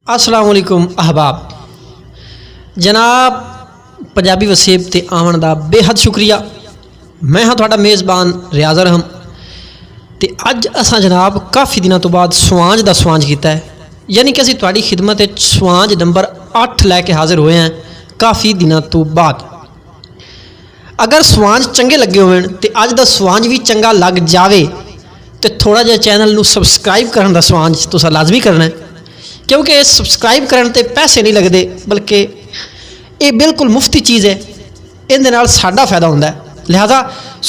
अस्सलाम वालेकुम अहबाब जनाब पंजाबी वसेब ते आवन दा बेहद शुक्रिया। मैं हाँ तुहाडा मेज़बान रियाज़ अरहम ते अज असां जनाब काफ़ी दिनों तो बाद स्वांज दा स्वांज कीता है, यानी कि असीं तुहाडी खिदमत विच स्वांज नंबर 8 लैके हाज़र होए हैं काफ़ी दिनों तो बाद। अगर स्वांज चंगे लगे होवन ते अज दा स्वांज भी चंगा लग जावे तो थोड़ा जिहा चैनल नूं सबसक्राइब करन दा स्वांज तुसां लाजमी करना है, क्योंकि सबसक्राइब करने ते पैसे नहीं लगते बल्कि ये बिल्कुल मुफ्ती चीज़ है। इहदे नाल साडा फायदा होंदा है, लिहाजा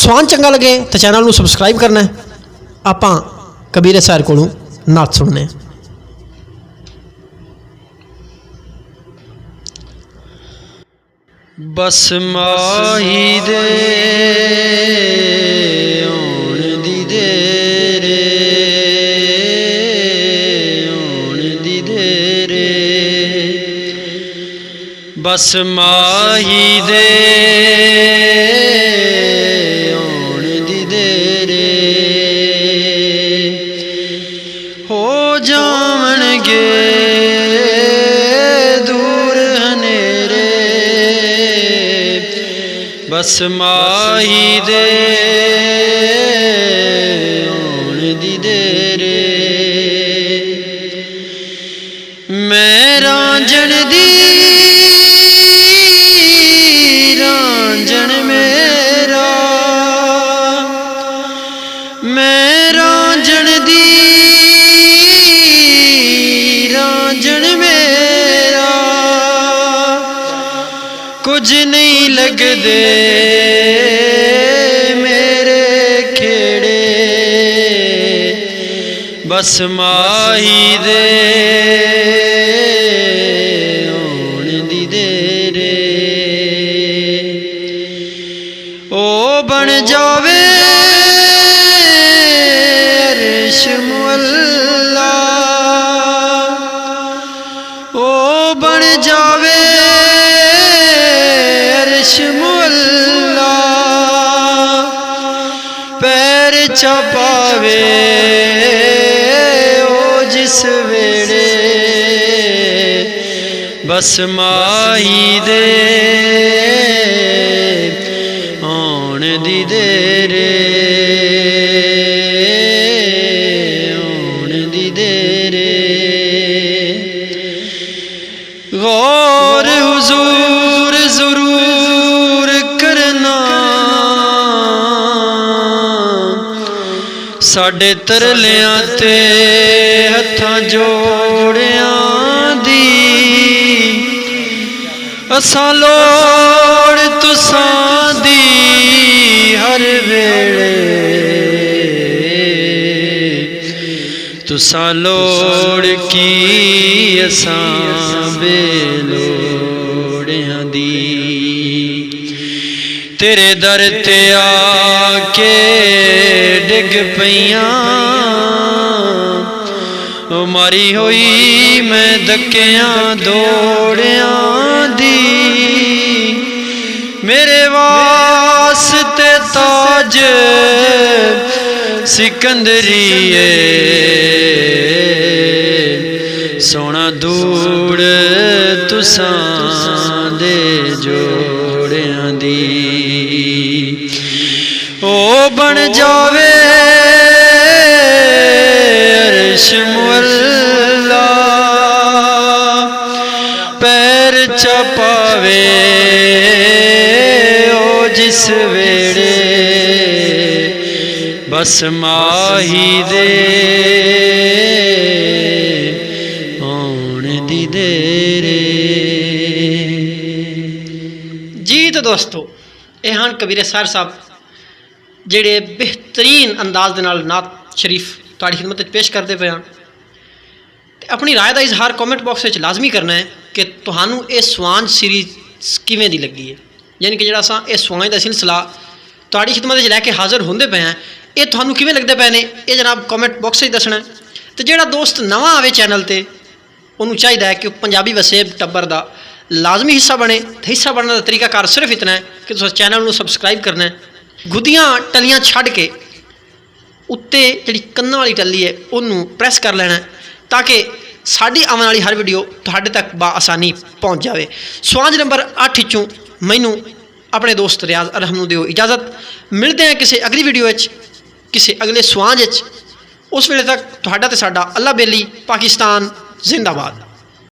स्वांज चंगा लगे तो चैनल नूं सबसक्राइब करना है। आपां कबीर साहिर कोलों नात सुनने। बस माही दे होण दी देरे बस माही दे होण दी देरे हो जावणगे दूर हनेरे बस माही दे होण दी देरे मैं रांझण दी रांझण मेरा मैं रांझण दी रांझण मेरा कुछ नहीं लगदे मेरे खेड़े बस माही दे होण दी देरे ओ बन जावे अर्श मुअल्ला ओ बन जावे अर्श मुअल्ला पैर चपावे ओ जिस वेड़े बस माही दे होण दी देरे होण दी देरे गौर हुजूर जरूर करना साडे तरलियां ते हत्थां जोड़ियां दी असां लोड़ तुसां दी हर वेले तुसां लोड़ की असां बेलोड़ियां दी तेरे दर ते आके डिग पईयां मारी होई मैं धक्कियां दौड़ियां दी मेरे वास्ते ताज सिकंदरीए सोना दूड़ तुसां दे जोड़ियां दी ओ बन जावे अर्श मुअल्ला पैर चपावे ओ जिस वेड़े बस माही दे होण दी देरे। जी तो दोस्तों ये हैं कबीर साहिर साहब जिहड़े बेहतरीन अंदाज दे नाल नात शरीफ तुहाडी खिदमत विच पेश करते पे हैं। अपनी राय का इजहार कॉमेंट बॉक्स में लाजमी करना है कि तुहानू ये स्वांज सीरीज़ किवें दी लगी है, यानी कि जिहड़ा असां इस स्वांज का सिलसिला तुहाडी खिदमत विच लैके हाज़र होंदे पे हैं ये तुहानू किवें लगदे पे ने ये जनाब कॉमेंट बॉक्स में दसना है। तो जिहड़ा दोस्त नवा आवे चैनल ते उन्होंने चाहिए कि पंजाबी वसेब टब्बर का लाजमी हिस्सा बने। तो हिस्सा बनने का तरीकाकार सिर्फ इतना है कि तुम चैनल को सबसक्राइब करना है, गुद्दियाँ टलियाँ छड़ के उत्ते जी कन्ना वाली टली है उन्होंने प्रैस कर लेना ताकि ਸਾਡੀ ਆਉਣ ਵਾਲੀ ਹਰ ਵੀਡੀਓ ਤੁਹਾਡੇ ਤੱਕ ਆਸਾਨੀ ਪਹੁੰਚ ਜਾਵੇ। ਸਵਾਂਝ ਨੰਬਰ 8 ਵਿੱਚੋਂ ਮੈਨੂੰ ਆਪਣੇ ਦੋਸਤ ਰਿਆਜ਼ ਅਰਹਮ ਨੂੰ ਦਿਓ ਇਜਾਜ਼ਤ। ਮਿਲਦੇ ਹਾਂ ਕਿਸੇ ਅਗਲੀ ਵੀਡੀਓ ਵਿੱਚ, ਕਿਸੇ ਅਗਲੇ ਸਵਾਂਝ ਵਿੱਚ। ਉਸ ਵੇਲੇ ਤੱਕ ਤੁਹਾਡਾ ਤੇ ਸਾਡਾ ਅੱਲਾ ਬੇਲੀ। ਪਾਕਿਸਤਾਨ ਜ਼ਿੰਦਾਬਾਦ।